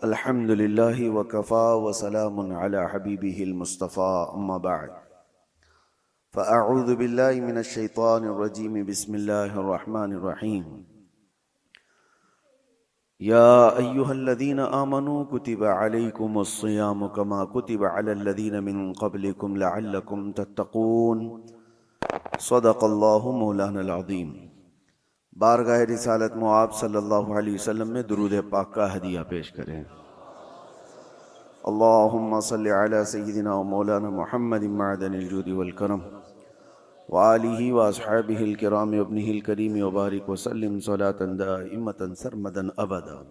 الحمد لله وكفى وسلام على حبيبه المصطفى أما بعد فأعوذ بالله من الشيطان الرجيم بسم الله الرحمن الرحيم يا أيها الذين آمنوا كتب عليكم الصيام كما كتب على الذين من قبلكم لعلكم تتقون صدق الله مولانا العظيم۔ بارگاہ رسالت معاب صلی اللہ علیہ وسلم میں درود پاک کا ہدیہ پیش کریں۔ اللہم صلی علی سیدنا و مولانا محمد معدن الجود والکرم وآلہ واصحابہ الکرام وابنہ الکریم وبارک وسلم صلاة دائمة سرمدا ابدا۔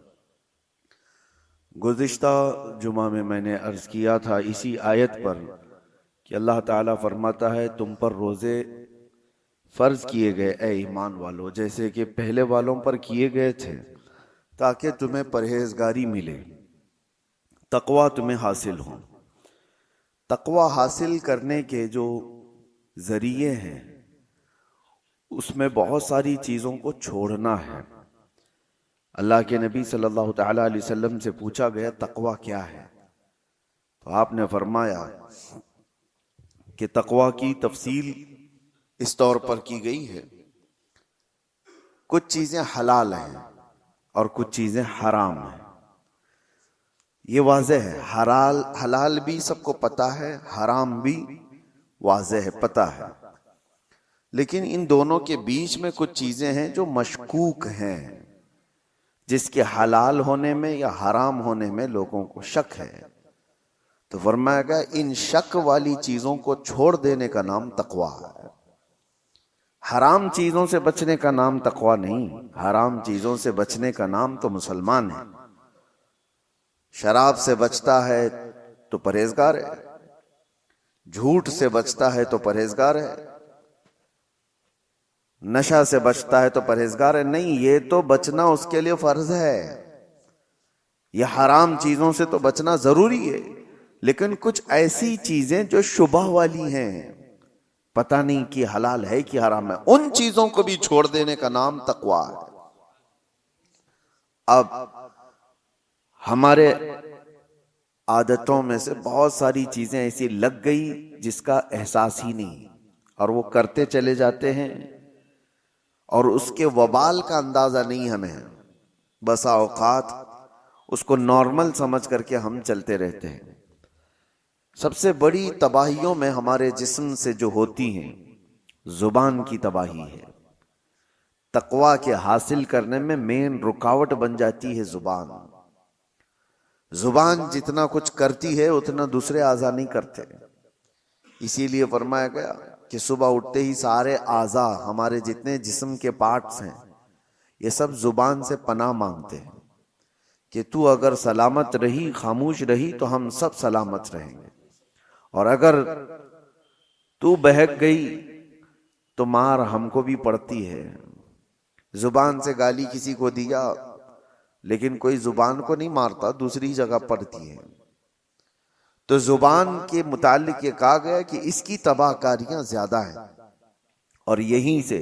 گزشتہ جمعہ میں نے عرض کیا تھا اسی آیت پر کہ اللہ تعالیٰ فرماتا ہے تم پر روزے فرض کیے گئے اے ایمان والو، جیسے کہ پہلے والوں پر کیے گئے تھے، تاکہ تمہیں پرہیزگاری ملے، تقوی تمہیں حاصل ہو۔ تقوی حاصل کرنے کے جو ذریعے ہیں اس میں بہت ساری چیزوں کو چھوڑنا ہے۔ اللہ کے نبی صلی اللہ تعالیٰ علیہ وسلم سے پوچھا گیا تقوی کیا ہے، تو آپ نے فرمایا کہ تقوی کی تفصیل اس طور پر کی گئی ہے، کچھ چیزیں حلال ہیں اور کچھ چیزیں حرام ہیں۔ یہ واضح ہے، حلال بھی سب کو پتہ ہے، حرام بھی واضح ہے، پتہ ہے، لیکن ان دونوں کے بیچ میں کچھ چیزیں ہیں جو مشکوک ہیں، جس کے حلال ہونے میں یا حرام ہونے میں لوگوں کو شک ہے۔ تو فرمایا گیا ان شک والی چیزوں کو چھوڑ دینے کا نام تقوی ہے۔ حرام چیزوں سے بچنے کا نام تقوی نہیں، حرام چیزوں سے بچنے کا نام تو مسلمان ہے۔ شراب سے بچتا ہے تو پرہیزگار ہے، جھوٹ سے بچتا ہے تو پرہیزگار ہے، نشہ سے بچتا ہے تو پرہیزگار ہے۔ نہیں، یہ تو بچنا اس کے لیے فرض ہے۔ یہ حرام چیزوں سے تو بچنا ضروری ہے، لیکن کچھ ایسی چیزیں جو شبہ والی ہیں، پتہ نہیں کہ حلال ہے کہ حرام ہے، ان چیزوں کو بھی چھوڑ دینے کا نام تقوی ہے۔ اب ہمارے عادتوں میں سے بہت ساری چیزیں ایسی لگ گئی جس کا احساس ہی نہیں، اور وہ کرتے چلے جاتے ہیں اور اس کے وبال کا اندازہ نہیں ہمیں ہے۔ بسا اوقات اس کو نارمل سمجھ کر کے ہم چلتے رہتے ہیں۔ سب سے بڑی تباہیوں میں ہمارے جسم سے جو ہوتی ہیں، زبان کی تباہی ہے۔ تقوی کے حاصل کرنے میں مین رکاوٹ بن جاتی ہے زبان۔ زبان جتنا کچھ کرتی ہے اتنا دوسرے اعضاء نہیں کرتے۔ اسی لیے فرمایا گیا کہ صبح اٹھتے ہی سارے اعضاء، ہمارے جتنے جسم کے پارٹس ہیں، یہ سب زبان سے پناہ مانگتے ہیں کہ تو اگر سلامت رہی، خاموش رہی، تو ہم سب سلامت رہیں گے، اور اگر تو بہک گئی تو مار ہم کو بھی پڑتی ہے۔ زبان سے گالی کسی کو دیا، لیکن کوئی زبان کو نہیں مارتا، دوسری جگہ پڑتی ہے۔ تو زبان کے متعلق یہ کہا گیا کہ اس کی تباہ کاریاں زیادہ ہیں، اور یہیں سے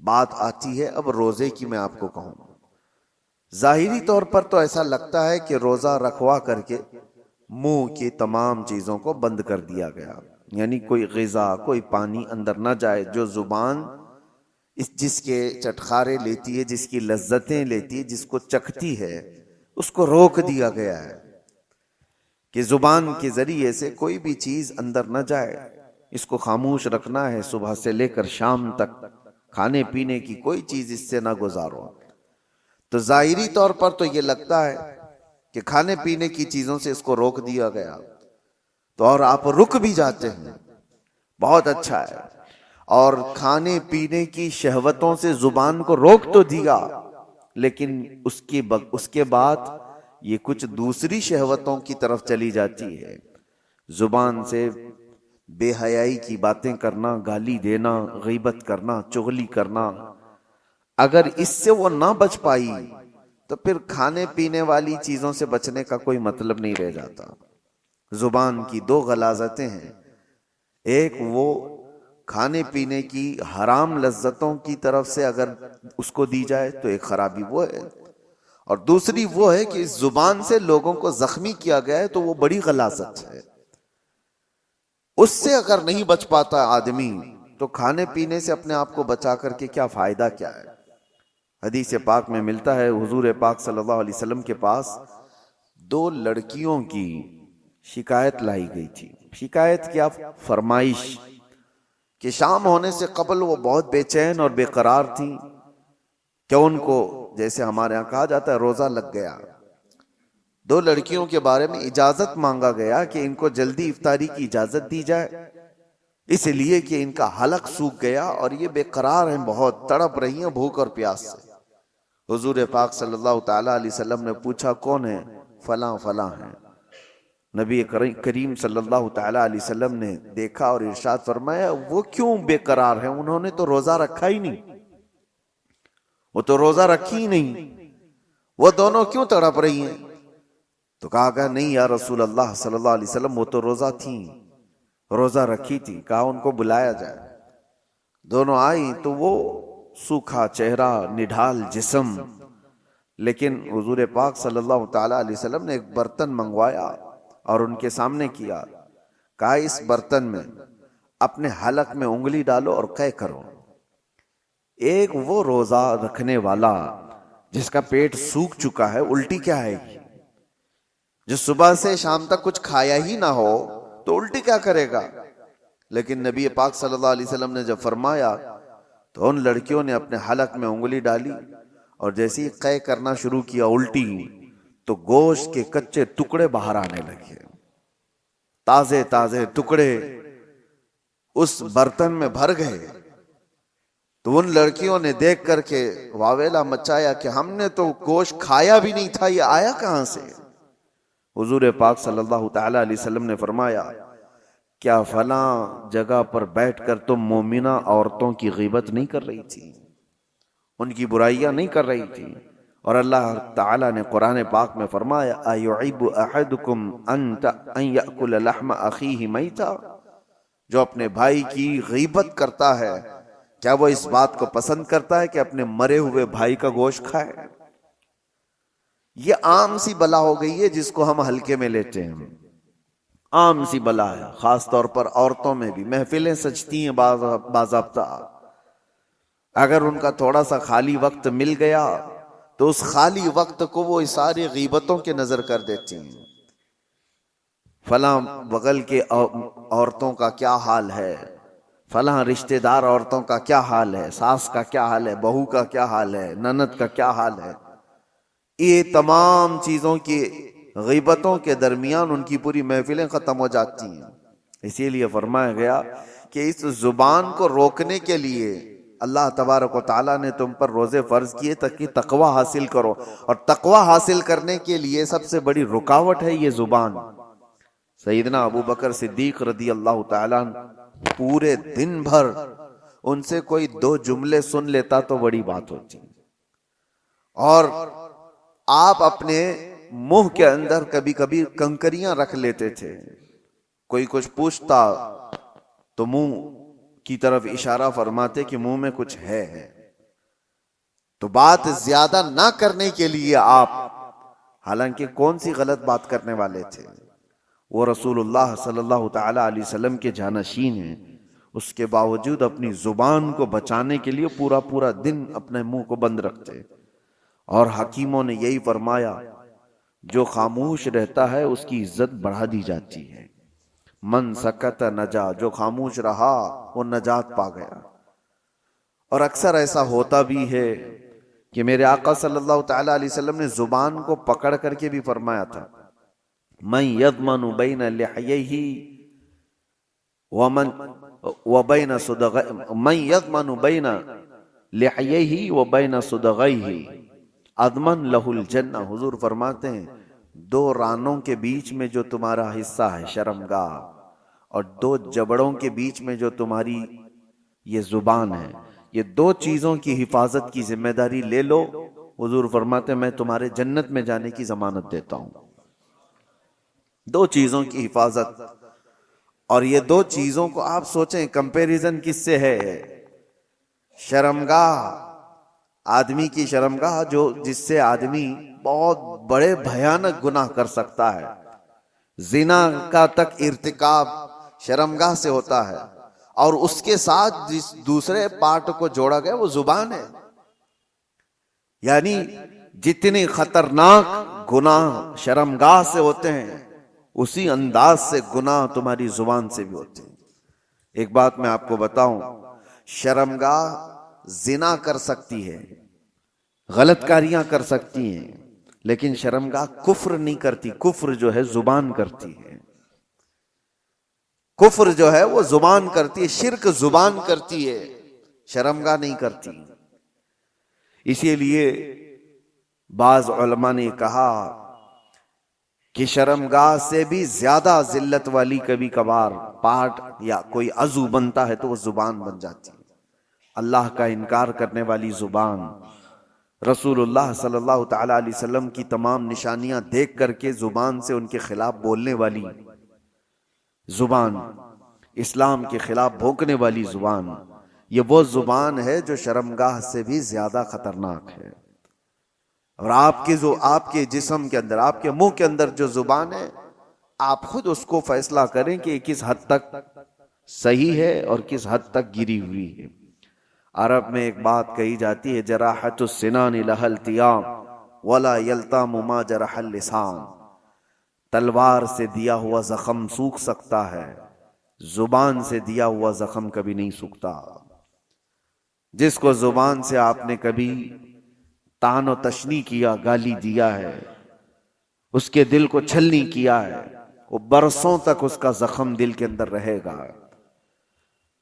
بات آتی ہے اب روزے کی۔ میں آپ کو کہوں، ظاہری طور پر تو ایسا لگتا ہے کہ روزہ رکھوا کر کے منہ کی تمام چیزوں کو بند کر دیا گیا، یعنی کوئی غذا، کوئی پانی اندر نہ جائے۔ جو زبان جس کے چٹخارے لیتی ہے، جس کی لذتیں لیتی ہے، جس کو چکھتی ہے، اس کو روک دیا گیا ہے کہ زبان کے ذریعے سے کوئی بھی چیز اندر نہ جائے، اس کو خاموش رکھنا ہے۔ صبح سے لے کر شام تک کھانے پینے کی کوئی چیز اس سے نہ گزارو۔ تو ظاہری طور پر تو یہ لگتا ہے کہ کھانے پینے کی چیزوں سے اس کو روک دیا گیا، تو اور آپ رک بھی جاتے ہیں، بہت اچھا ہے۔ اور کھانے پینے کی شہوتوں سے زبان کو روک تو دیا، لیکن اس کے بعد یہ کچھ دوسری شہوتوں کی طرف چلی جاتی ہے۔ زبان سے بے حیائی کی باتیں کرنا، گالی دینا، غیبت کرنا، چغلی کرنا، اگر اس سے وہ نہ بچ پائی تو پھر کھانے پینے والی چیزوں سے بچنے کا کوئی مطلب نہیں رہ جاتا۔ زبان کی دو غلاظتیں ہیں، ایک وہ کھانے پینے کی حرام لذتوں کی طرف سے اگر اس کو دی جائے تو ایک خرابی وہ ہے، اور دوسری وہ ہے کہ اس زبان سے لوگوں کو زخمی کیا گیا ہے تو وہ بڑی غلاظت ہے. اس سے اگر نہیں بچ پاتا آدمی تو کھانے پینے سے اپنے آپ کو بچا کر کے کیا فائدہ کیا ہے. حدیث پاک میں ملتا ہے حضور پاک صلی اللہ علیہ وسلم کے پاس 2 لڑکیوں کی شکایت لائی گئی تھی. شکایت کیا؟ فرمائش کہ شام ہونے سے قبل وہ بہت بے چین اور بے قرار تھیں کہ ان کو جیسے ہمارے ہاں کہا جاتا ہے روزہ لگ گیا. 2 لڑکیوں کے بارے میں اجازت مانگا گیا کہ ان کو جلدی افطاری کی اجازت دی جائے، اس لیے کہ ان کا حلق سوکھ گیا اور یہ بے قرار ہیں، بہت تڑپ رہی ہیں بھوک اور پیاس سے. حضور پاک صلی اللہ تعالی علیہ وسلم نے پوچھا کون ہے؟ فلاں فلاں ہیں. نبی کریم صلی اللہ تعالی علیہ وسلم نے دیکھا اور ارشاد فرمایا وہ کیوں بے قرار ہیں؟ انہوں نے تو روزہ رکھا ہی نہیں، وہ تو روزہ رکھی ہی نہیں، وہ دونوں کیوں تڑپ رہی ہیں؟ تو کہا کہ نہیں یا رسول اللہ صلی اللہ علیہ وسلم وہ تو روزہ تھیں، روزہ رکھی تھی. کہا ان کو بلایا جائے. دونوں آئی تو وہ سوکھا چہرہ، نڈھال جسم، لیکن حضور پاک صلی اللہ تعالی علیہ وسلم نے ایک برتن منگوایا اور ان کے سامنے کیا. کہا اس برتن میں اپنے حلق میں انگلی ڈالو اور قے کرو. ایک وہ روزہ رکھنے والا جس کا پیٹ سوکھ چکا ہے، الٹی کیا ہے گی؟ جو صبح سے شام تک کچھ کھایا ہی نہ ہو تو الٹی کیا کرے گا؟ لیکن نبی پاک صلی اللہ علیہ وسلم نے جب فرمایا تو ان لڑکیوں نے اپنے حلق میں انگلی ڈالی اور جیسے ہی قے کرنا شروع کیا الٹی، تو گوشت کے کچے ٹکڑے باہر آنے لگے، تازے تازے ٹکڑے اس برتن میں بھر گئے. تو ان لڑکیوں نے دیکھ کر کے واویلا مچایا کہ ہم نے تو گوشت کھایا بھی نہیں تھا، یہ آیا کہاں سے؟ حضور پاک صلی اللہ تعالی علیہ وسلم نے فرمایا کیا فلاں جگہ پر بیٹھ کر تم مومنہ عورتوں کی غیبت نہیں کر رہی تھی، ان کی برائیاں نہیں کر رہی تھی؟ اور اللہ تعالیٰ نے قرآن پاک میں فرمایا ایعب احدکم ان یأکل لحم اخیہ میتا، جو اپنے بھائی کی غیبت کرتا ہے کیا وہ اس بات کو پسند کرتا ہے کہ اپنے مرے ہوئے بھائی کا گوشت کھائے؟ یہ عام سی بلا ہو گئی ہے جس کو ہم ہلکے میں لیتے ہیں، عام سی بلا ہے. خاص طور پر عورتوں میں بھی محفلیں سجتی ہیں باضابطہ، اگر ان کا تھوڑا سا خالی وقت مل گیا تو اس خالی وقت کو وہ ساری غیبتوں کے نظر کر دیتی ہیں. فلاں بغل کے عورتوں کا کیا حال ہے، فلاں رشتہ دار عورتوں کا کیا حال ہے، ساس کا کیا حال ہے، بہو کا کیا حال ہے، نند کا کیا حال ہے. یہ تمام چیزوں کی غیبتوں کے درمیان ان کی پوری محفلیں ختم ہو جاتی ہیں. اسی لیے فرمایا گیا کہ اس زبان کو روکنے کے لیے اللہ تبارک و تعالیٰ نے تم پر روزے فرض کیے تاکہ تقوی حاصل کرو، اور تقوی حاصل کرنے کے لیے سب سے بڑی رکاوٹ ہے یہ زبان. سیدنا ابو بکر صدیق رضی اللہ تعالیٰ پورے دن بھر ان سے کوئی 2 جملے سن لیتا تو بڑی بات ہوتی، اور آپ اپنے منہ کے اندر کبھی کبھی کنکریاں رکھ لیتے تھے. کوئی کچھ پوچھتا تو منہ کی طرف اشارہ فرماتے کہ منہ میں کچھ ہے. تو بات زیادہ نہ کرنے کے لیے آپ، حالانکہ کون سی غلط بات کرنے والے تھے، وہ رسول اللہ صلی اللہ تعالی علیہ وسلم کے جانشین ہیں، اس کے باوجود اپنی زبان کو بچانے کے لیے پورا دن اپنے منہ کو بند رکھتے. اور حکیموں نے یہی فرمایا جو خاموش رہتا ہے اس کی عزت بڑھا دی جاتی ہے. من سکت نجا، جو خاموش رہا وہ نجات پا گیا. اور اکثر ایسا ہوتا بھی ہے کہ میرے آقا صلی اللہ تعالی علیہ وسلم نے زبان کو پکڑ کر کے بھی فرمایا تھا من یضمن بین لحییہ وبین صدغیہ، من یضمن بین لحییہ وبین صدغیہ اضمن لہ الجنہ. حضور فرماتے ہیں 2 رانوں کے بیچ میں جو تمہارا حصہ ہے شرمگاہ، اور 2 جبڑوں کے بیچ میں جو تمہاری یہ زبان ہے، یہ 2 چیزوں کی حفاظت کی ذمہ داری لے لو. حضور فرماتے ہیں میں تمہارے جنت میں جانے کی ضمانت دیتا ہوں. 2 چیزوں کی حفاظت، اور یہ 2 چیزوں کو آپ سوچیں کمپیریزن کس سے ہے؟ شرمگاہ آدمی کی شرمگاہ جس سے آدمی بہت بڑے بھیانک گناہ کر سکتا ہے، زنا کا تک ارتکاب شرمگاہ سے ہوتا ہے، اور اس کے ساتھ جس دوسرے پارٹ کو جوڑا گیا وہ زبان ہے. یعنی جتنے خطرناک گناہ شرمگاہ سے ہوتے ہیں اسی انداز سے گناہ تمہاری زبان سے بھی ہوتے ہیں. ایک بات میں آپ کو بتاؤں، شرمگاہ زنا کر سکتی ہے، غلط کاریاں کر سکتی ہیں، لیکن شرمگاہ کفر نہیں کرتی. کفر جو ہے زبان کرتی ہے، کفر جو ہے وہ زبان کرتی ہے، شرک زبان کرتی ہے، شرمگاہ نہیں کرتی. اسی لیے بعض علماء نے کہا کہ شرمگاہ سے بھی زیادہ ذلت والی کبھی کبھار پارٹ یا کوئی عضو بنتا ہے تو وہ زبان بن جاتی ہے. اللہ کا انکار کرنے والی زبان، رسول اللہ صلی اللہ تعالی علیہ وسلم کی تمام نشانیاں دیکھ کر کے زبان سے ان کے خلاف بولنے والی زبان، اسلام کے خلاف بھونکنے والی زبان، یہ وہ زبان ہے جو شرمگاہ سے بھی زیادہ خطرناک ہے. اور آپ کے جسم کے اندر، آپ کے منہ کے اندر جو زبان ہے، آپ خود اس کو فیصلہ کریں کہ یہ کس حد تک صحیح ہے اور کس حد تک گری ہوئی ہے. عرب میں ایک بات کہی جاتی ہے، جراحت السنان لها التیام ولا یلتام ما جرح اللسان. تلوار سے دیا ہوا زخم سوکھ سکتا ہے، زبان سے دیا ہوا زخم کبھی نہیں سوکھتا. جس کو زبان سے آپ نے کبھی طعن و تشنیع کیا، گالی دیا ہے، اس کے دل کو چھلنی کیا ہے، وہ برسوں تک اس کا زخم دل کے اندر رہے گا،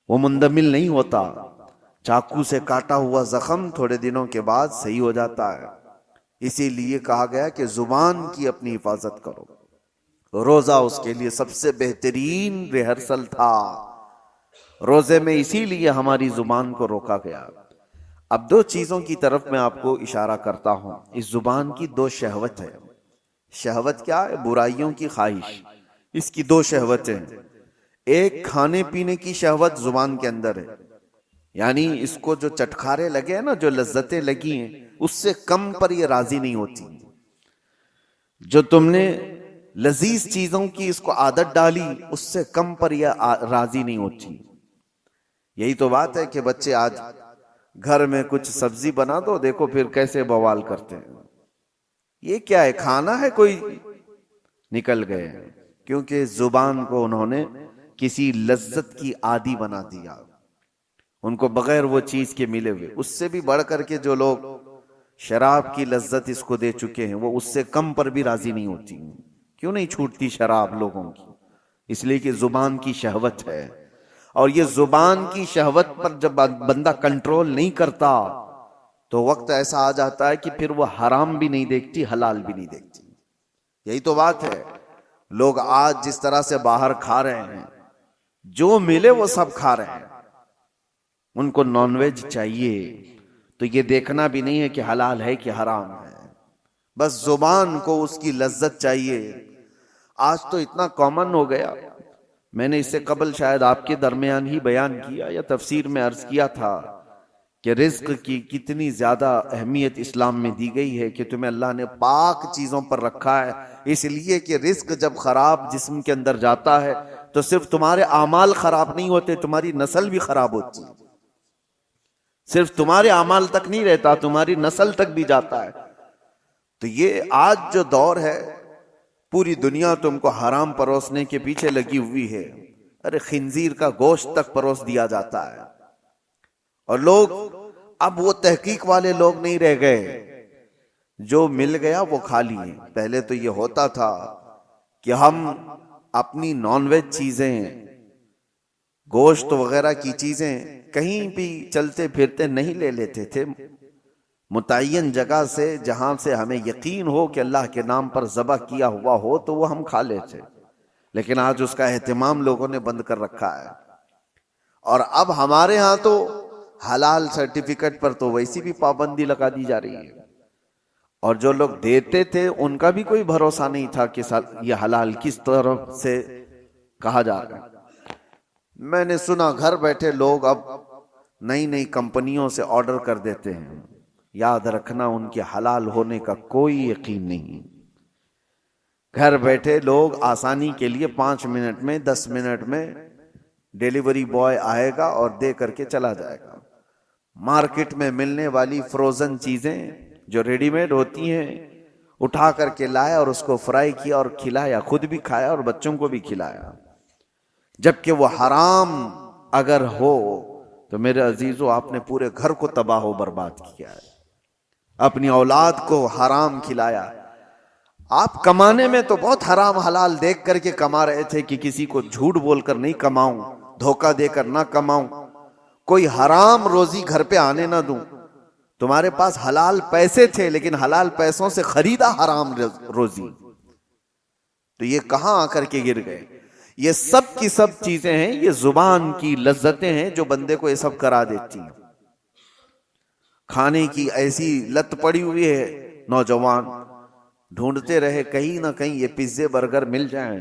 وہ مندمل نہیں ہوتا. چاقو سے کاٹا ہوا زخم تھوڑے دنوں کے بعد صحیح ہو جاتا ہے. اسی لیے کہا گیا کہ زبان کی اپنی حفاظت کرو. روزہ اس کے لیے سب سے بہترین ریہرسل تھا. روزے میں اسی لیے ہماری زبان کو روکا گیا. اب دو چیزوں کی طرف میں آپ کو اشارہ کرتا ہوں. اس زبان کی دو شہوت ہے. شہوت کیا ہے؟ برائیوں کی خواہش. اس کی دو شہوتیں، ایک کھانے پینے کی شہوت زبان کے اندر ہے، یعنی اس کو جو چٹکارے لگے ہیں نا، جو لذتیں لگی ہیں، اس سے کم پر یہ راضی نہیں ہوتی. جو تم نے لذیذ چیزوں کی اس کو عادت ڈالی، اس سے کم پر یہ راضی نہیں ہوتی. یہی تو بات ہے کہ بچے آج گھر میں کچھ سبزی بنا دو، دیکھو پھر کیسے بوال کرتے ہیں. یہ کیا ہے؟ کھانا ہے؟ کوئی نکل گئے، کیونکہ زبان کو انہوں نے کسی لذت کی عادی بنا دیا. ان کو بغیر وہ چیز کے ملے ہوئے، اس سے بھی بڑھ کر کے جو لوگ شراب کی لذت اس کو دے چکے ہیں، وہ اس سے کم پر بھی راضی نہیں ہوتی. کیوں نہیں چھوٹتی شراب لوگوں کی؟ اس لیے کہ زبان کی شہوت ہے. اور یہ زبان کی شہوت پر جب بندہ کنٹرول نہیں کرتا تو وقت ایسا آ جاتا ہے کہ پھر وہ حرام بھی نہیں دیکھتی، حلال بھی نہیں دیکھتی. یہی تو بات ہے. لوگ آج جس طرح سے باہر کھا رہے ہیں، جو ملے وہ سب کھا رہے ہیں. ان کو نان ویج چاہیے تو یہ دیکھنا بھی نہیں ہے کہ حلال ہے کہ حرام ہے، بس زبان کو اس کی لذت چاہیے. آج تو اتنا کامن ہو گیا. میں نے اس سے قبل شاید آپ کے درمیان ہی بیان کیا یا تفسیر میں عرض کیا تھا کہ رزق کی کتنی زیادہ اہمیت اسلام میں دی گئی ہے، کہ تمہیں اللہ نے پاک چیزوں پر رکھا ہے، اس لیے کہ رزق جب خراب جسم کے اندر جاتا ہے تو صرف تمہارے اعمال خراب نہیں ہوتے، تمہاری نسل بھی خراب ہوتی ہے. صرف تمہارے اعمال تک نہیں رہتا، تمہاری نسل تک بھی جاتا ہے. تو یہ آج جو دور ہے، پوری دنیا تم کو حرام پروسنے کے پیچھے لگی ہوئی ہے. ارے خنزیر کا گوشت تک پروس دیا جاتا ہے. اور لوگ اب وہ تحقیق والے لوگ نہیں رہ گئے، جو مل گیا وہ کھا لیے. پہلے تو یہ ہوتا تھا کہ ہم اپنی نان ویج چیزیں، گوشت وغیرہ کی چیزیں کہیں بھی چلتے پھرتے نہیں لے لیتے تھے. متعین جگہ سے جہاں سے ہمیں یقین ہو کہ اللہ کے نام پر ذبح کیا ہوا ہو تو وہ ہم کھا لیتے. لیکن آج اس کا اہتمام لوگوں نے بند کر رکھا ہے. اور اب ہمارے ہاں تو حلال سرٹیفکیٹ پر تو ویسی بھی پابندی لگا دی جا رہی ہے. اور جو لوگ دیتے تھے ان کا بھی کوئی بھروسہ نہیں تھا کہ یہ حلال کس طرف سے کہا جا رہا ہے. میں نے سنا گھر بیٹھے لوگ اب نئی نئی کمپنیوں سے آرڈر کر دیتے ہیں. یاد رکھنا ان کے حلال ہونے کا کوئی یقین نہیں. گھر بیٹھے لوگ آسانی کے لیے 5 منٹ میں 10 منٹ میں ڈیلیوری بوائے آئے گا اور دے کر کے چلا جائے گا. مارکیٹ میں ملنے والی فروزن چیزیں جو ریڈی میڈ ہوتی ہیں اٹھا کر کے لایا اور اس کو فرائی کیا اور کھلایا، خود بھی کھایا اور بچوں کو بھی کھلایا، جبکہ وہ حرام اگر ہو تو میرے عزیزو آپ نے پورے گھر کو تباہ و برباد کیا ہے. اپنی اولاد کو حرام کھلایا. آپ کمانے میں تو بہت حرام حلال دیکھ کر کے کما رہے تھے کہ کسی کو جھوٹ بول کر نہیں کماؤں، دھوکہ دے کر نہ کماؤں، کوئی حرام روزی گھر پہ آنے نہ دوں. تمہارے پاس حلال پیسے تھے لیکن حلال پیسوں سے خریدا حرام روزی. تو یہ کہاں آ کر کے گر گئے؟ یہ سب کی سب چیزیں ہیں، یہ زبان کی لذتیں ہیں جو بندے کو یہ سب کرا دیتی ہیں. کھانے کی ایسی لت پڑی ہوئی ہے، نوجوان ڈھونڈتے رہے کہیں نہ کہیں یہ پیزے برگر مل جائیں،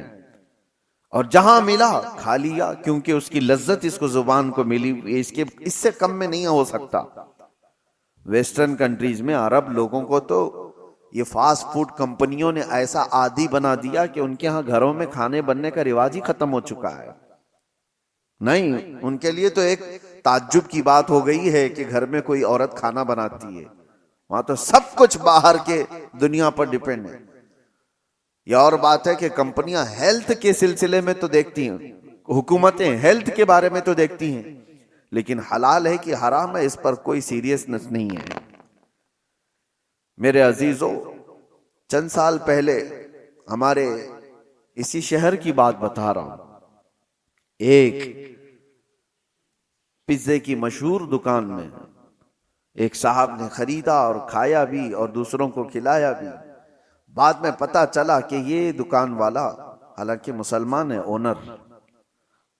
اور جہاں ملا کھا لیا، کیونکہ اس کی لذت اس کو زبان کو ملی ہوئی، اس سے کم میں نہیں ہو سکتا. ویسٹرن کنٹریز میں عرب لوگوں کو تو یہ فاسٹ فوڈ کمپنیوں نے ایسا عادی بنا دیا کہ ان کے ہاں گھروں میں کھانے بننے کا رواج ہی ختم ہو چکا ہے. نہیں، ان کے لیے تو ایک تعجب کی بات ہو گئی ہے کہ گھر میں کوئی عورت کھانا بناتی ہے. وہاں تو سب کچھ باہر کے دنیا پر ڈیپینڈ ہے. یہ اور بات ہے کہ کمپنیاں ہیلتھ کے سلسلے میں تو دیکھتی ہیں، حکومتیں ہیلتھ کے بارے میں تو دیکھتی ہیں، لیکن حلال ہے کہ حرام ہے اس پر کوئی سیریسنس نہیں ہے. میرے عزیزو، چند سال پہلے ہمارے اسی شہر کی بات بتا رہا ہوں، ایک پیزے کی مشہور دکان میں ایک صاحب نے خریدا اور کھایا بھی اور دوسروں کو کھلایا بھی. بعد میں پتا چلا کہ یہ دکان والا حالانکہ مسلمان ہے،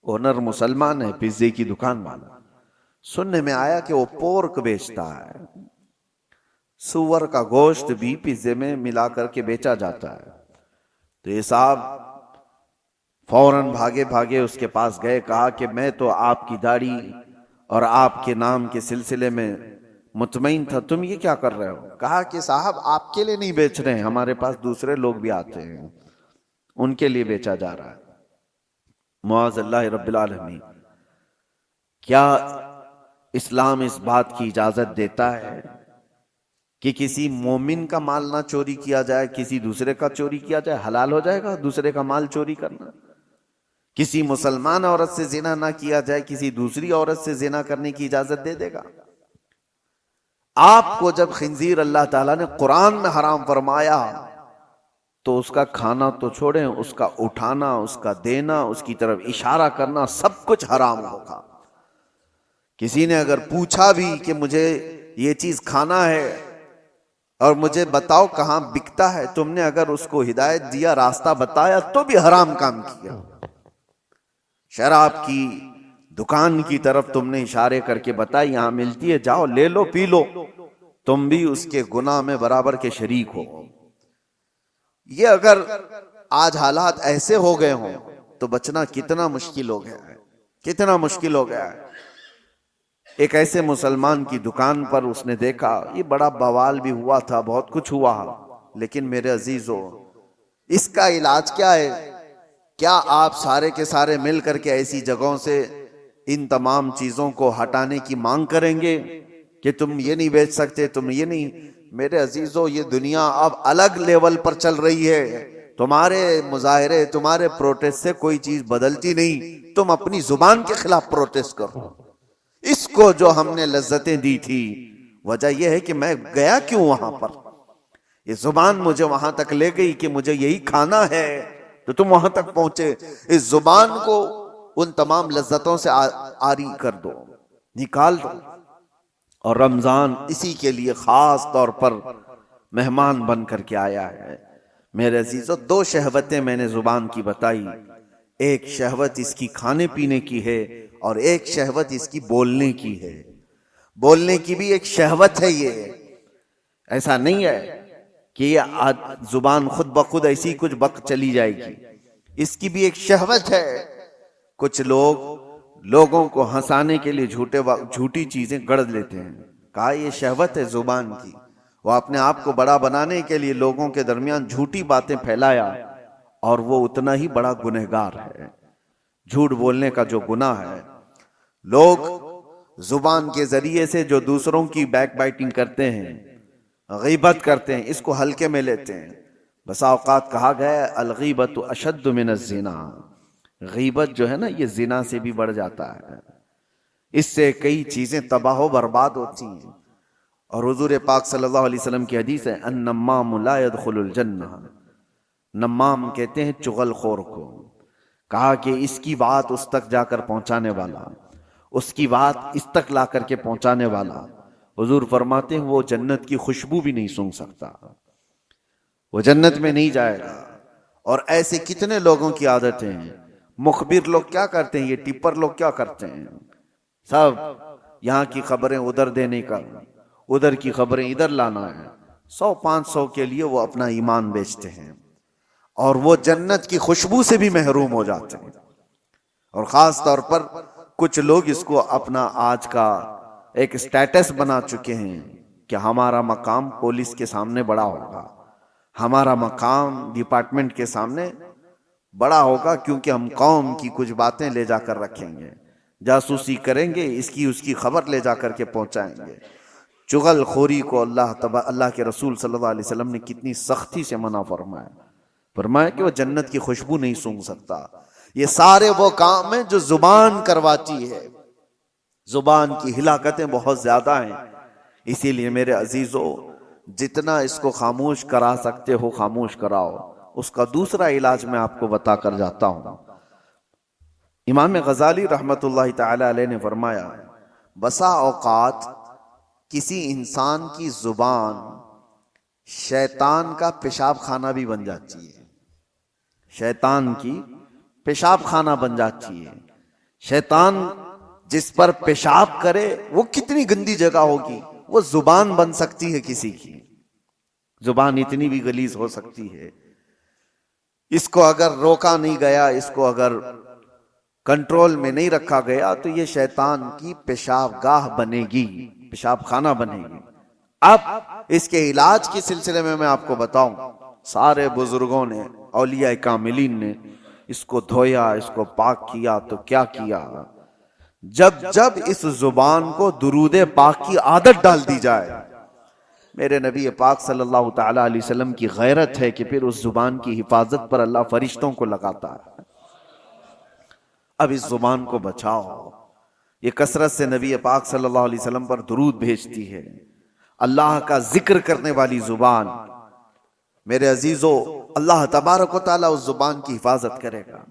اونر مسلمان ہے، پیزے کی دکان والا. سننے میں آیا کہ وہ پورک بیچتا ہے، سور کا گوشت بھی پیزے میں ملا کر کے بیچا جاتا ہے. تو یہ صاحب فوراً بھاگے بھاگے اس کے پاس گئے، کہا کہ میں تو آپ کی داڑھی اور آپ کے نام کے سلسلے میں مطمئن تھا، تم یہ کیا کر رہے ہو؟ کہا کہ صاحب آپ کے لیے نہیں بیچ رہے ہیں، ہمارے پاس دوسرے لوگ بھی آتے ہیں، ان کے لیے بیچا جا رہا ہے. معاذ اللہ رب العالمین. کیا اسلام اس بات کی اجازت دیتا ہے کہ کسی مومن کا مال نہ چوری کیا جائے، کسی دوسرے کا چوری کیا جائے؟ حلال ہو جائے گا دوسرے کا مال چوری کرنا. کسی مسلمان عورت سے زنا نہ کیا جائے، کسی دوسری عورت سے زنا کرنے کی اجازت دے دے گا؟ آپ کو جب خنزیر اللہ تعالیٰ نے قرآن میں حرام فرمایا تو اس کا کھانا تو چھوڑیں، اس کا اٹھانا، اس کا دینا، اس کی طرف اشارہ کرنا، سب کچھ حرام ہوگا. کسی نے اگر پوچھا بھی کہ مجھے یہ چیز کھانا ہے اور مجھے بتاؤ کہاں بکتا ہے، تم نے اگر اس کو ہدایت دیا، راستہ بتایا، تو بھی حرام کام کیا. شراب کی دکان کی طرف تم نے اشارے کر کے بتائی یہاں ملتی ہے، جاؤ لے لو پی لو، تم بھی اس کے گناہ میں برابر کے شریک ہو. یہ اگر آج حالات ایسے ہو گئے ہوں تو بچنا کتنا مشکل ہو گیا ہے، کتنا مشکل ہو گیا ہے. ایک ایسے مسلمان کی دکان پر اس نے دیکھا، یہ بڑا بوال بھی ہوا تھا، بہت کچھ ہوا، لیکن میرے عزیزو اس کا علاج کیا ہے؟ کیا آپ سارے کے سارے مل کر کے ایسی جگہوں سے ان تمام چیزوں کو ہٹانے کی مانگ کریں گے کہ تم یہ نہیں بیچ سکتے، تم یہ نہیں؟ میرے عزیزو یہ دنیا اب الگ لیول پر چل رہی ہے. تمہارے مظاہرے، تمہارے پروٹیسٹ سے کوئی چیز بدلتی نہیں. تم اپنی زبان کے خلاف پروٹیسٹ کرو. اس کو جو ہم نے لذتیں دی تھی، وجہ یہ ہے کہ میں گیا کیوں وہاں پر، یہ زبان مجھے وہاں تک لے گئی کہ مجھے یہی کھانا ہے، تو تم وہاں تک پہنچے. اس زبان کو ان تمام لذتوں سے عاری کر دو، نکال دو. اور رمضان اسی کے لیے خاص طور پر مہمان بن کر کے آیا ہے. میرے عزیزو 2 شہوتیں میں نے زبان کی بتائی، ایک شہوت اس کی کھانے پینے کی ہے اور ایک شہوت اس کی بولنے کی ہے. بولنے کی بھی ایک شہوت ہے. یہ ایسا نہیں ہے کہ یہ زبان خود بخود ایسی کچھ بک چلی جائے گی، اس کی بھی ایک شہوت ہے. کچھ لوگ لوگوں کو ہنسانے کے لیے جھوٹی چیزیں گڑھ لیتے ہیں. کہا یہ شہوت ہے زبان کی، وہ اپنے آپ کو بڑا بنانے کے لیے لوگوں کے درمیان جھوٹی باتیں پھیلایا، اور وہ اتنا ہی بڑا گنہگار ہے۔ جھوٹ بولنے کا جو گناہ ہے، لوگ زبان کے ذریعے سے جو دوسروں کی بیک بائٹنگ کرتے ہیں، غیبت کرتے ہیں، اس کو ہلکے میں لیتے ہیں۔ بسا اوقات کہا گیا ہے الغیبت اشد من الزنا، غیبت جو ہے نا یہ زنا سے بھی بڑھ جاتا ہے، اس سے کئی چیزیں تباہ و برباد ہوتی ہیں۔ اور حضور پاک صلی اللہ علیہ وسلم کی حدیث ہے النمام لا يدخل الجنہ، نمام کہتے ہیں چغل خور کو، کہا کہ اس کی بات اس تک جا کر پہنچانے والا، اس کی بات اس تک لا کر کے پہنچانے والا، حضور فرماتے ہیں وہ جنت کی خوشبو بھی نہیں سونگھ سکتا، وہ جنت میں نہیں جائے گا۔ اور ایسے کتنے لوگوں کی عادتیں ہیں، مخبر لوگ کیا کرتے ہیں، یہ ٹپر لوگ کیا کرتے ہیں، سب یہاں کی خبریں ادھر دینے کا، ادھر کی خبریں ادھر لانا ہے، 100-500 کے لیے وہ اپنا ایمان بیچتے ہیں، اور وہ جنت کی خوشبو سے بھی محروم ہو جاتے ہیں۔ اور خاص طور پر کچھ لوگ اس کو اپنا آج کا ایک سٹیٹس بنا چکے ہیں کہ ہمارا مقام پولیس کے سامنے بڑا ہوگا، ہمارا مقام ڈپارٹمنٹ کے سامنے بڑا ہوگا، کیونکہ ہم قوم کی کچھ باتیں لے جا کر رکھیں گے، جاسوسی کریں گے، اس کی خبر لے جا کر کے پہنچائیں گے۔ چغل خوری کو اللہ کے رسول صلی اللہ علیہ وسلم نے کتنی سختی سے منع فرمایا کہ وہ جنت کی خوشبو نہیں سونگھ سکتا۔ یہ سارے وہ کام ہیں جو زبان کرواتی ہے، زبان کی ہلاکتیں بہت زیادہ ہیں۔ اسی لیے میرے عزیزو، جتنا اس کو خاموش کرا سکتے ہو خاموش کراؤ۔ اس کا دوسرا علاج میں آپ کو بتا کر جاتا ہوں۔ امام غزالی رحمت اللہ تعالی علیہ نے فرمایا بسا اوقات کسی انسان کی زبان شیطان کا پیشاب خانہ بھی بن جاتی ہے، شیطان کی پیشاب خانہ بن جاتی ہے۔ شیطان جس پر پیشاب کرے وہ کتنی گندی جگہ ہوگی، وہ زبان بن سکتی ہے کسی کی، زبان اتنی بھی غلیظ ہو سکتی ہے۔ اس کو اگر روکا نہیں گیا، اس کو اگر کنٹرول میں نہیں رکھا گیا تو یہ شیطان کی پیشاب گاہ بنے گی، پیشاب خانہ بنے گی۔ اب اس کے علاج کے سلسلے میں آپ کو بتاؤں، سارے بزرگوں نے، اولیاء کاملین نے اس کو دھویا، اس کو پاک کیا، تو کیا کیا؟ جب اس زبان کو درود پاک کی عادت ڈال دی جائے، میرے نبی پاک صلی اللہ تعالی علیہ وسلم کی غیرت ہے کہ پھر اس زبان کی حفاظت پر اللہ فرشتوں کو لگاتا ہے۔ اب اس زبان کو بچاؤ، یہ کثرت سے نبی پاک صلی اللہ علیہ وسلم پر درود بھیجتی ہے، اللہ کا ذکر کرنے والی زبان۔ میرے عزیزو، اللہ تبارک و تعالیٰ اس زبان کی حفاظت کرے گا۔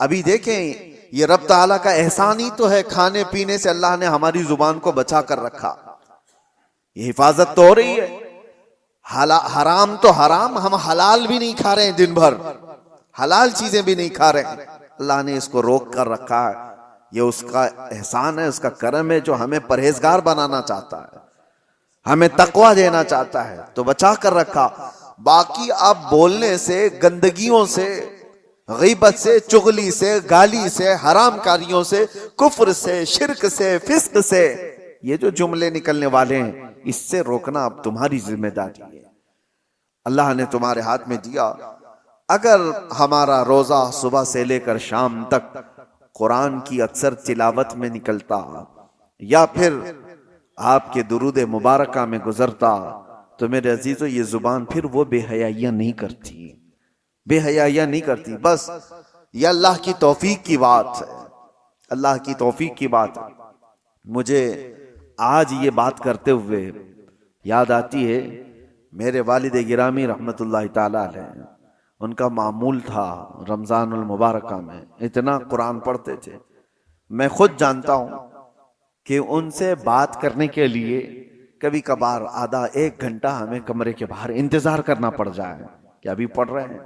ابھی دیکھیں، یہ رب تعالیٰ کا احسان ہی تو ہے، کھانے پینے سے اللہ نے ہماری زبان کو بچا کر رکھا، یہ حفاظت تو ہو رہی ہے۔ حرام تو حرام، ہم حلال بھی نہیں کھا رہے ہیں، دن بھر حلال چیزیں بھی نہیں کھا رہے ہیں، اللہ نے اس کو روک کر رکھا ہے۔ یہ اس کا احسان ہے، اس کا کرم ہے، جو ہمیں پرہیزگار بنانا چاہتا ہے، ہمیں تقوی دینا چاہتا ہے، تو بچا کر رکھا۔ باقی آپ بولنے سے، گندگیوں سے، غیبت سے، چغلی سے، گالی سے، حرام کاریوں سے، کفر سے، شرک سے، فسق سے، یہ جو جملے نکلنے والے ہیں، اس سے روکنا اب تمہاری ذمہ داری ہے۔ اللہ نے تمہارے ہاتھ میں دیا۔ اگر ہمارا روزہ صبح سے لے کر شام تک قرآن کی اکثر تلاوت میں نکلتا، یا پھر آپ کے درود مبارکہ میں گزرتا، تو میرے عزیزو یہ زبان پھر وہ بے حیائیاں نہیں کرتی، بے حیائیاں نہیں کرتی۔ بس یہ اللہ کی توفیق کی بات ہے، اللہ کی توفیق کی بات ہے۔ مجھے آج یہ بات کرتے ہوئے یاد آتی ہے، میرے والد گرامی رحمت اللہ تعالی علیہ، ان کا معمول تھا رمضان المبارکہ میں اتنا قرآن پڑھتے تھے۔ میں خود جانتا ہوں کہ ان سے بات کرنے کے لیے کبھی کبھار آدھا ایک گھنٹہ ہمیں کمرے کے باہر انتظار کرنا پڑ جائے کہ ابھی پڑھ رہے ہیں،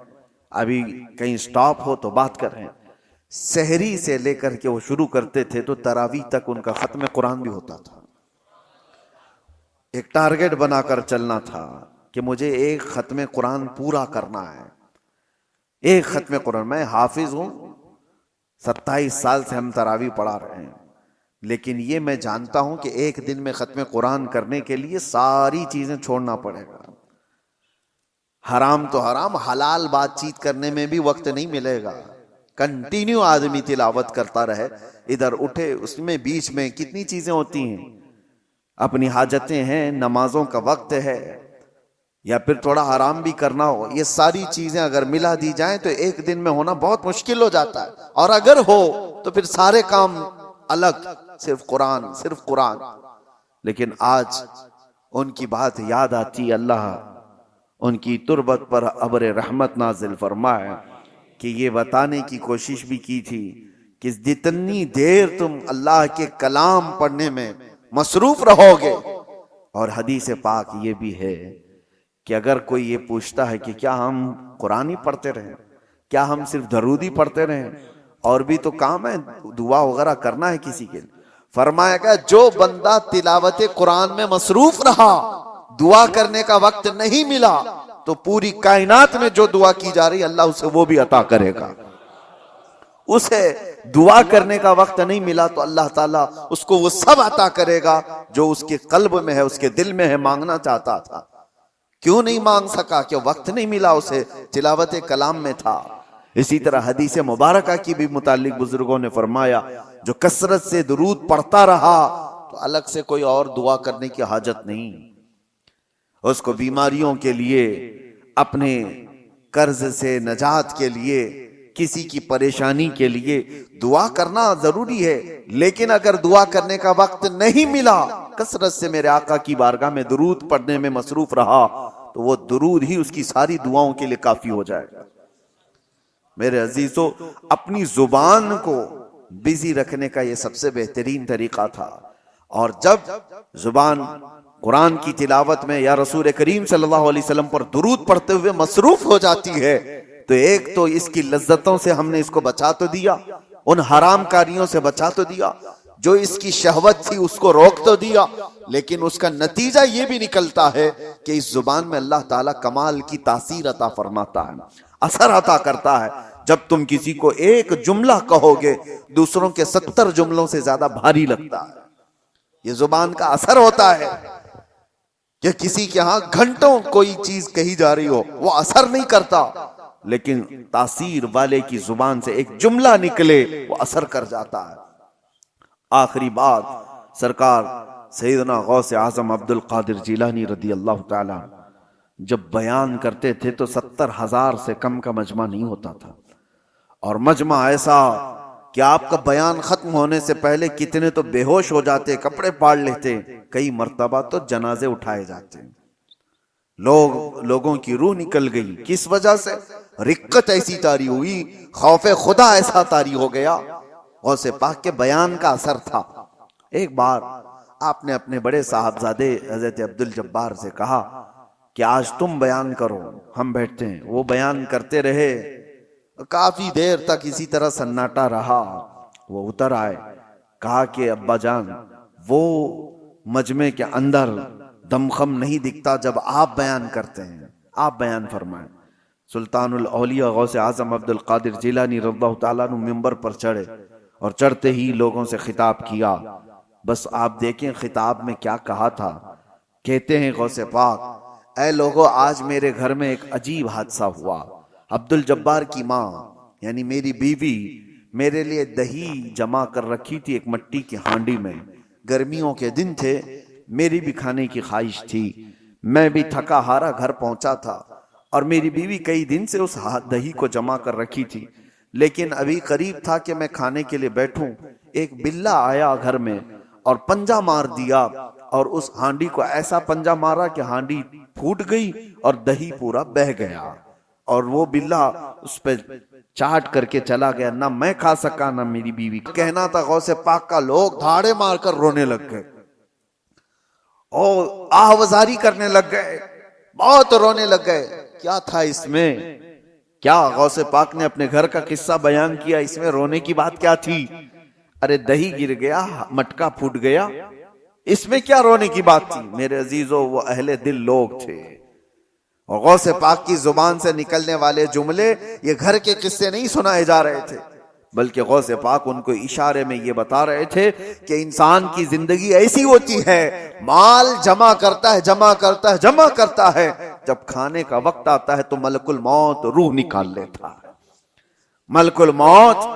ابھی کہیں سٹاپ ہو تو بات کر رہے ہیں۔ سحری سے لے کر کے وہ شروع کرتے تھے تو تراویح تک ان کا ختم قرآن بھی ہوتا تھا۔ ایک ٹارگٹ بنا کر چلنا تھا کہ مجھے ایک ختم قرآن پورا کرنا ہے، ایک ختم قرآن۔ میں حافظ ہوں، 27 سال سے ہم تراویح پڑھا رہے ہیں، لیکن یہ میں جانتا ہوں کہ ایک دن میں ختم قرآن کرنے کے لیے ساری چیزیں چھوڑنا پڑے گا. حرام تو حرام، حلال بات چیت کرنے میں بھی وقت نہیں ملے گا. کنٹینیو آدمی تلاوت کرتا رہے، ادھر اٹھے، اس میں بیچ میں کتنی چیزیں ہوتی ہیں، اپنی حاجتیں ہیں، نمازوں کا وقت ہے، یا پھر تھوڑا آرام بھی کرنا ہو. یہ ساری چیزیں اگر ملا دی جائیں تو ایک دن میں ہونا بہت مشکل ہو جاتا ہے. اور اگر ہو تو پھر سارے کام الگ، صرف قرآن، صرف قرآن. لیکن آج ان کی بات یاد آتی، اللہ ان کی تربت پر ابر رحمت نازل فرمائے کہ یہ بتانے کی کوشش بھی کی تھی کہ جتنی دیر تم اللہ کے کلام پڑھنے میں مصروف رہو گے. اور حدیث پاک یہ بھی ہے کہ اگر کوئی یہ پوچھتا ہے کہ کیا ہم قرآن ہی پڑھتے رہیں، کیا ہم صرف درود ہی پڑھتے رہیں، اور بھی تو کام ہے، دعا وغیرہ کرنا ہے کسی کے لیے، فرمایا گیا جو بندہ تلاوت قرآن میں مصروف رہا، دعا کرنے کا وقت نہیں ملا، تو پوری کائنات میں جو دعا کی جا رہی اللہ اسے وہ بھی عطا کرے گا. اسے دعا کرنے کا وقت نہیں ملا تو اللہ تعالیٰ اس کو وہ سب عطا کرے گا جو اس کے قلب میں ہے، اس کے دل میں ہے، مانگنا چاہتا تھا. کیوں نہیں مانگ سکا؟ کہ وقت نہیں ملا اسے، تلاوت کلام میں تھا. اسی طرح حدیث مبارکہ کی بھی متعلق بزرگوں نے فرمایا جو کثرت سے درود پڑھتا رہا تو الگ سے کوئی اور دعا کرنے کی حاجت نہیں. اس کو بیماریوں کے لیے، اپنے قرض سے نجات کے لیے، کسی کی پریشانی کے لیے دعا کرنا ضروری ہے. لیکن اگر دعا کرنے کا وقت نہیں ملا، کثرت سے میرے آقا کی بارگاہ میں درود پڑھنے میں مصروف رہا تو وہ درود ہی اس کی ساری دعاؤں کے لیے کافی ہو جائے گا. میرے عزیزو، اپنی زبان کو بزی رکھنے کا یہ سب سے بہترین طریقہ تھا. اور جب زبان قرآن کی تلاوت میں یا رسول کریم صلی اللہ علیہ وسلم پر درود پڑھتے ہوئے مصروف ہو جاتی ہے تو ایک تو اس کی لذتوں سے ہم نے اس کو بچا تو دیا، ان حرام کاریوں سے بچا تو دیا، جو اس کی شہوت تھی اس کو روک تو دیا، لیکن اس کا نتیجہ یہ بھی نکلتا ہے کہ اس زبان میں اللہ تعالیٰ کمال کی تاثیر عطا فرماتا ہے، اثر عطا کرتا ہے. جب تم کسی کو ایک جملہ کہو گے دوسروں کے 70 جملوں سے زیادہ بھاری لگتا ہے. یہ زبان کا اثر ہوتا ہے کہ کسی کے ہاں گھنٹوں کوئی چیز کہی جا رہی ہو وہ اثر نہیں کرتا، لیکن تاثیر والے کی زبان سے ایک جملہ نکلے وہ اثر کر جاتا ہے. آخری بات، سرکار سیدنا غوث اعظم عبد القادر جیلانی رضی اللہ تعالیٰ جب بیان کرتے تھے تو 70,000 سے کم کا مجمع نہیں ہوتا تھا، اور مجمع ایسا کہ آپ کا بیان ختم ہونے سے پہلے کتنے تو بے ہوش ہو جاتے، کپڑے پاڑ لیتے، کئی مرتبہ تو جنازے اٹھائے جاتے. لوگوں کی روح نکل گئی. کس وجہ سے؟ رقت ایسی طاری ہوئی، خوف خدا ایسا طاری ہو گیا. غوث پاک کے بیان کا اثر تھا. ایک بار آپ نے اپنے بڑے صاحبزادے حضرت عبد الجبار سے کہا کہ آج تم بیان کرو، ہم بیٹھتے ہیں. وہ بیان کرتے رہے، کافی دیر تک اسی طرح سناٹا رہا. وہ اتر آئے، کہا کہ ابا جان وہ مجمع کے اندر دمخم نہیں دکھتا جب آپ بیان کرتے ہیں، آپ بیان فرمائیں. سلطان الاولیاء غوث اعظم عبد القادر جیلانی رضی اللہ تعالیٰ عنہ منبر پر چڑھے اور چڑھتے ہی لوگوں سے خطاب کیا. بس آپ دیکھیں خطاب میں کیا کہا تھا. کہتے ہیں غوث پاک، اے لوگو آج میرے گھر میں ایک عجیب حادثہ ہوا. عبد الجبار کی ماں یعنی میری بیوی میرے لیے دہی جمع کر رکھی تھی ایک مٹی کی ہانڈی میں. گرمیوں کے دن تھے، میری بھی کھانے کی خواہش تھی. میں بھی تھکا ہارا گھر پہنچا تھا اور میری بیوی کئی دن سے اس دہی کو جمع کر رکھی تھی، لیکن ابھی قریب تھا کہ میں کھانے کے لیے بیٹھوں، ایک بلہ آیا گھر میں اور پنجہ مار دیا، اور اس ہانڈی کو ایسا پنجہ مارا کہ ہانڈی پھوٹ گئی اور دہی پورا بہہ گیا، اور وہ بلہ اس پہ چاٹ کر کے چلا گیا. نہ میں کھا سکا نہ میری بیوی. کہنا تھا غوث پاک کا، لوگ دھاڑے مار کر رونے لگ گئے اور آہوازاری کرنے لگ گئے، بہت رونے لگ گئے. کیا تھا اس میں؟ کیا غوث پاک نے اپنے گھر کا قصہ بیان کیا؟ اس میں رونے کی بات کیا تھی؟ ارے دہی گر گیا، مٹکا پھوٹ گیا، اس میں کیا رونے کی بات تھی؟ میرے عزیزو وہ اہل دل لوگ تھے، اور غوث پاک کی زبان سے نکلنے والے جملے یہ گھر کے قصے نہیں سنائے جا رہے تھے، بلکہ غوث پاک ان کو اشارے میں یہ بتا رہے تھے کہ انسان کی زندگی ایسی ہوتی ہے، مال جمع کرتا ہے جمع کرتا ہے جمع کرتا ہے، جب کھانے کا وقت آتا ہے تو ملک الموت روح نکال لیتا ہے، ملک الموت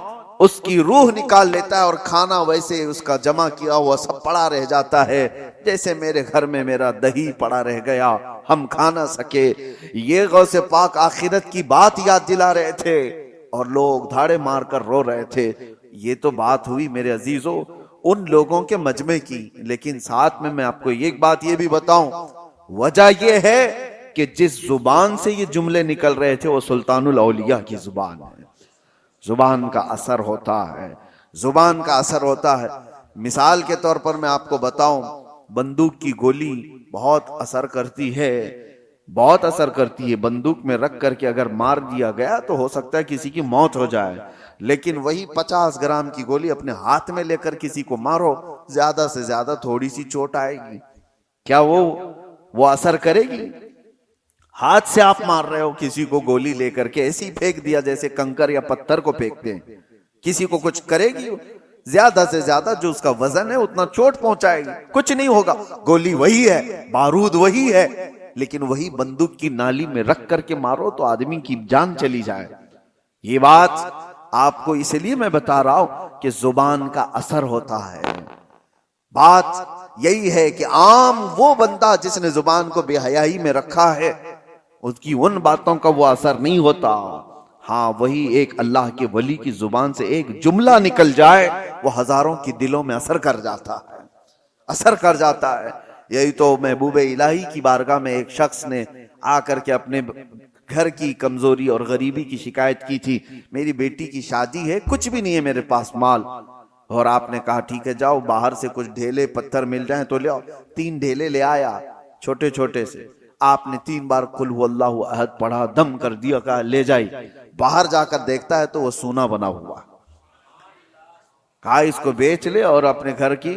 اس کی روح نکال لیتا ہے، اور کھانا ویسے اس کا جمع کیا ہوا سب پڑا رہ جاتا ہے، جیسے میرے گھر میں میرا دہی پڑا رہ گیا، ہم کھا نہ سکے۔ یہ غوث پاک آخرت کی بات یاد دلا رہے تھے اور لوگ دھاڑے مار کر رو رہے تھے۔ یہ تو بات ہوئی میرے عزیزوں ان لوگوں کے مجمع کی، لیکن ساتھ میں آپ کو ایک بات یہ بھی بتاؤں، وجہ یہ ہے کہ جس زبان سے یہ جملے نکل رہے تھے وہ سلطان الاولیاء کی زبان ہے۔ زبان کا اثر ہوتا ہے، زبان کا اثر ہوتا ہے۔ مثال کے طور پر میں آپ کو بتاؤں، بندوق کی گولی بہت اثر کرتی ہے، بہت اثر کرتی ہے۔ بندوق میں رکھ کر کے اگر مار دیا گیا تو ہو سکتا ہے کسی کی موت ہو جائے، لیکن وہی 50 گرام کی گولی اپنے ہاتھ میں لے کر کسی کو مارو، زیادہ سے زیادہ تھوڑی سی چوٹ آئے گی، کیا وہ اثر کرے گی؟ ہاتھ سے آپ مار رہے ہو کسی کو گولی لے کر کے، ایسی پھینک دیا جیسے کنکر یا پتھر کو پھینکتے ہیں، کسی کو کچھ کرے گی؟ زیادہ سے زیادہ جو اس کا وزن ہے اتنا چوٹ پہنچائے گی، کچھ نہیں ہوگا۔ گولی وہی ہے، بارود وہی ہے، لیکن وہی بندوق کی نالی میں رکھ کر کے مارو تو آدمی کی جان چلی جائے۔ یہ بات آپ کو اس لیے میں بتا رہا ہوں کہ زبان کا اثر ہوتا ہے۔ بات یہی ہے کہ عام وہ بندہ جس نے زبان کو بے حیائی میں رکھا ہے، اس کی ان باتوں کا وہ اثر نہیں ہوتا۔ ہاں وہی ایک اللہ کے ولی کی زبان سے ایک جملہ نکل جائے، وہ ہزاروں کی دلوں میں اثر کر جاتا ہے، اثر کر جاتا ہے۔ یہی تو محبوب الہی کی بارگاہ میں ایک شخص نے آ کر کے اپنے گھر کی کمزوری اور غریبی کی شکایت کی تھی، میری بیٹی کی شادی ہے، کچھ بھی نہیں ہے میرے پاس مال، اور آپ نے کہا ٹھیک ہے جاؤ باہر سے کچھ ڈھیلے پتھر مل جائیں تو لے آؤ۔ 3 ڈھیلے لے آیا چھوٹے چھوٹے سے، آپ نے 3 بار قل هو اللہ احد پڑھا، دم کر دیا، کہا لے جائی۔ باہر جا کر دیکھتا ہے تو وہ سونا بنا ہوا، کہا اس کو بیچ لے اور اپنے گھر کی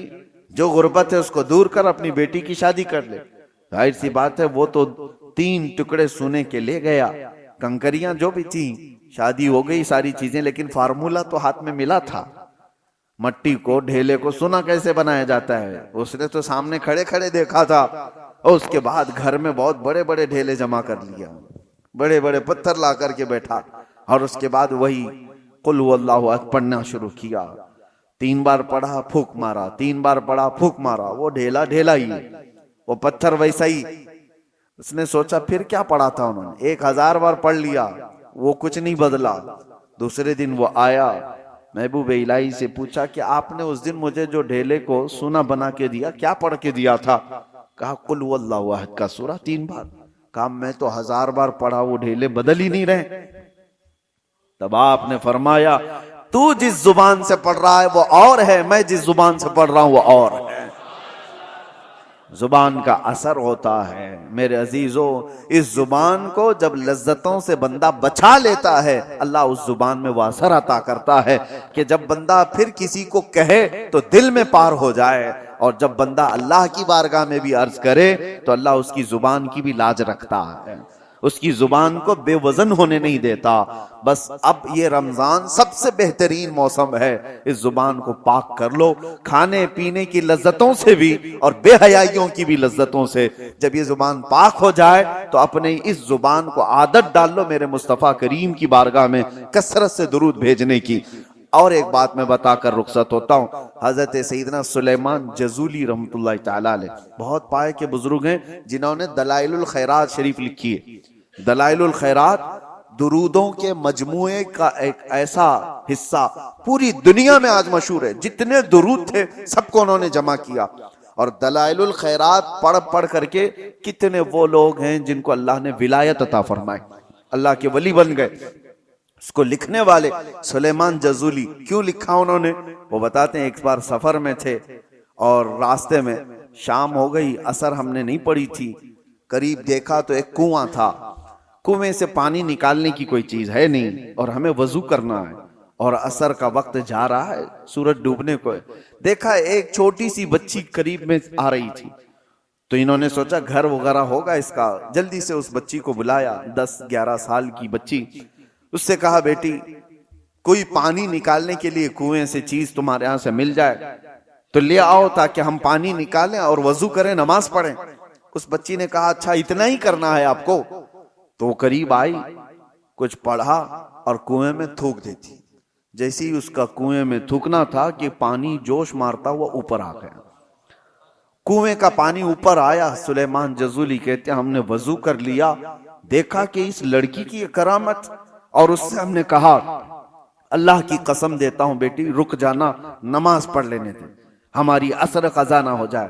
جو غربت ہے اس کو دور کر، اپنی بیٹی کی شادی کر لے۔ ظاہر سی بات ہے وہ تو 3 ٹکڑے سونے کے لے گیا، کنکریاں جو بھی تھیں، شادی ہو گئی ساری چیزیں، لیکن فارمولا تو ہاتھ میں ملا تھا، مٹی کو ڈھیلے کو سونا کیسے بنایا جاتا ہے اس نے تو سامنے کھڑے کھڑے دیکھا تھا۔ اور اس کے بعد گھر میں بہت بڑے بڑے ڈھیلے جمع کر لیا، بڑے بڑے پتھر لا کر کے بیٹھا، اور اس کے بعد وہی قل هو اللہ احد پڑھنا شروع کیا۔ 3 بار پڑھا پھونک مارا، 3 بار پڑھا پھونک مارا، وہ ڈھیلا ڈھیلا ہی، وہ پتھر ویسا ہی۔ اس نے سوچا پھر کیا پڑھا تھا انہوں نے، 1000 بار پڑھ لیا، وہ کچھ نہیں بدلا۔ دوسرے دن وہ آیا، محبوب الہی سے پوچھا کہ آپ نے اس دن مجھے جو ڈھیلے کو سونا بنا کے دیا کیا پڑھ کے دیا تھا؟ کہا قل هو اللہ احد کا سورہ 3 بار۔ کہا میں تو 1000 بار پڑھا، وہ ڈھیلے بدل ہی نہیں رہے۔ تب آپ نے فرمایا تو جس زبان سے پڑھ رہا ہے وہ اور ہے، میں جس زبان سے پڑھ رہا ہوں وہ اور ہے۔ زبان کا اثر ہوتا ہے میرے عزیزو۔ اس زبان کو جب لذتوں سے بندہ بچا لیتا ہے، اللہ اس زبان میں وہ اثر عطا کرتا ہے کہ جب بندہ پھر کسی کو کہے تو دل میں پار ہو جائے، اور جب بندہ اللہ کی بارگاہ میں بھی عرض کرے تو اللہ اس کی زبان کی بھی لاج رکھتا ہے، اس کی زبان کو بے وزن ہونے نہیں دیتا۔ بس اب یہ رمضان سب سے بہترین موسم ہے، اس زبان کو پاک کر لو، کھانے پینے کی لذتوں سے بھی اور بے حیائیوں کی بھی لذتوں سے۔ جب یہ زبان پاک ہو جائے تو اپنے اس زبان کو عادت ڈال لو میرے مصطفیٰ کریم کی بارگاہ میں کثرت سے درود بھیجنے کی۔ اور ایک بات میں بتا کر رخصت ہوتا ہوں، حضرت سیدنا سلیمان جزولی رحمۃ اللہ تعالی علیہ بہت پائے کے بزرگ ہیں جنہوں نے دلائل الخیرات شریف لکھی ہے۔ دلائل الخیرات درودوں کے مجموعے کا ایک ایسا حصہ پوری دنیا میں آج مشہور ہے، جتنے درود تھے سب کو انہوں نے جمع کیا۔ اور دلائل الخیرات پڑھ پڑھ کر کے کتنے وہ لوگ ہیں جن کو اللہ نے ولایت عطا فرمائی، اللہ کے ولی بن گئے۔ اس کو لکھنے والے سلیمان جزولی، کیوں لکھا انہوں نے وہ بتاتے ہیں۔ ایک بار سفر میں تھے اور راستے میں شام ہو گئی، عصر ہم نے نہیں پڑھی تھی، قریب دیکھا تو ایک کنواں تھا، کنویں سے پانی نکالنے کی کوئی چیز ہے نہیں اور ہمیں وضو کرنا ہے، اور عصر کا وقت جا رہا ہے، سورج ڈوبنے کو ہے۔ دیکھا ایک چھوٹی سی بچی قریب میں آ رہی تھی، تو انہوں نے سوچا گھر وغیرہ ہوگا اس کا، جلدی سے اس بچی کو بلایا، 10-11 سال کی بچی۔ اس سے کہا بیٹی کوئی پانی نکالنے کے لیے کنویں سے چیز تمہارے یہاں سے مل جائے تو لے آؤ تاکہ ہم پانی نکالیں اور وضو کریں، نماز پڑھیں۔ اس بچی نے کہا اچھا اتنا ہی کرنا ہے آپ کو؟ تو وہ قریب آئی، کچھ پڑھا اور کنویں میں تھوک دیتی۔ جیسے ہی اس کا کنویں میں تھوکنا تھا کہ پانی جوش مارتا ہوا اوپر آ گیا۔ کنویں کا پانی اوپر آیا۔ سلیمان جزولی کہتے ہیں ہم نے وضو کر لیا، دیکھا کہ اس لڑکی کی کرامت، اور اس سے ہم نے کہا اللہ کی قسم دیتا ہوں بیٹی رک جانا، نماز پڑھ لینے دے، ہماری عصر قضا نہ ہو جائے۔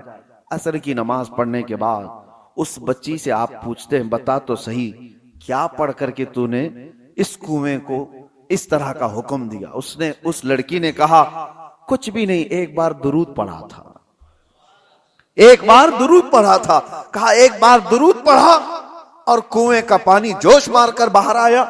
عصر کی نماز پڑھنے کے بعد اس بچی سے آپ پوچھتے ہیں بتا تو صحیح کیا پڑھ کر کے تو نے اس کنویں کو اس طرح کا حکم دیا؟ اس لڑکی نے کہا کچھ بھی نہیں، ایک بار درود پڑھا تھا، ایک بار درود پڑھا تھا۔ کہا ایک بار درود پڑھا اور کنویں کا پانی جوش مار کر باہر آیا۔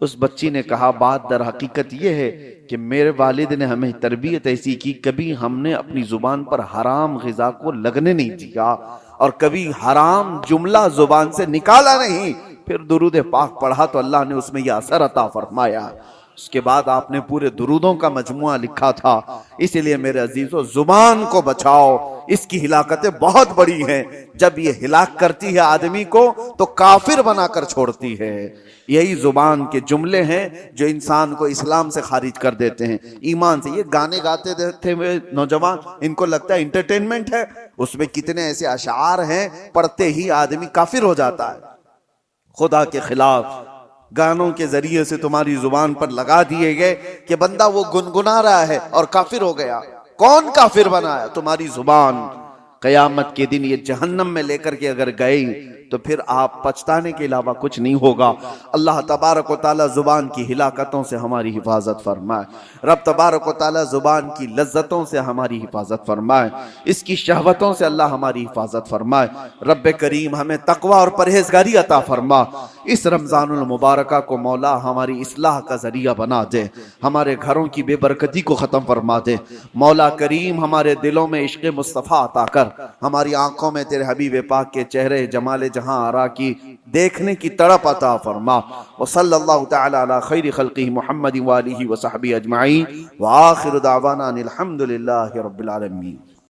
اس بچی نے کہا بات در حقیقت یہ ہے کہ میرے والد نے ہمیں تربیت ایسی کی، کبھی ہم نے اپنی زبان پر حرام غذا کو لگنے نہیں دیا اور کبھی حرام جملہ زبان سے نکالا نہیں۔ پھر درود پاک پڑھا تو اللہ نے اس میں یہ اثر عطا فرمایا۔ اس کے بعد آپ نے پورے درودوں کا مجموعہ لکھا تھا۔ اسی لیے میرے عزیزو زبان کو بچاؤ، اس کی ہلاکتیں بہت بڑی ہیں۔ جب یہ ہلاک کرتی ہے آدمی کو تو کافر بنا کر چھوڑتی ہے۔ یہی زبان کے جملے ہیں جو انسان کو اسلام سے خارج کر دیتے ہیں، ایمان سے۔ یہ گانے گاتے تھے نوجوان، ان کو لگتا ہے انٹرٹینمنٹ ہے، اس میں کتنے ایسے اشعار ہیں پڑھتے ہی آدمی کافر ہو جاتا ہے۔ خدا کے خلاف گانوں کے ذریعے سے تمہاری زبان پر لگا دیے گئے کہ بندہ وہ گنگنا رہا ہے اور کافر ہو گیا۔ کون کافر بنایا؟ تمہاری زبان۔ قیامت کے دن یہ جہنم میں لے کر کے اگر گئی تو پھر آپ پچھتانے کے علاوہ کچھ نہیں ہوگا۔ اللہ تبارک و تعالی زبان کی ہلاکتوں سے ہماری حفاظت فرمائے۔ رب تبارک و تعالی زبان کی لذتوں سے ہماری حفاظت فرمائے، اس کی شہوتوں سے اللہ ہماری حفاظت فرمائے۔ رب کریم ہمیں تقوی اور پرہیزگاری عطا فرما۔ اس رمضان المبارکہ کو مولا ہماری اصلاح کا ذریعہ بنا دے، ہمارے گھروں کی بے برکتی کو ختم فرما دے۔ مولا کریم ہمارے دلوں میں عشق مصطفیٰ عطا کر، ہماری آنکھوں میں تیرے حبیب پاک کے چہرے جمال جہاں آرا کی دیکھنے کی تڑپ عطا فرما۔ وصلی اللہ تعالی علی خیر خلقہ محمد وآلہ وصحبہ اجمعین، وآخر دعوانا ان الحمد للہ رب العالمین۔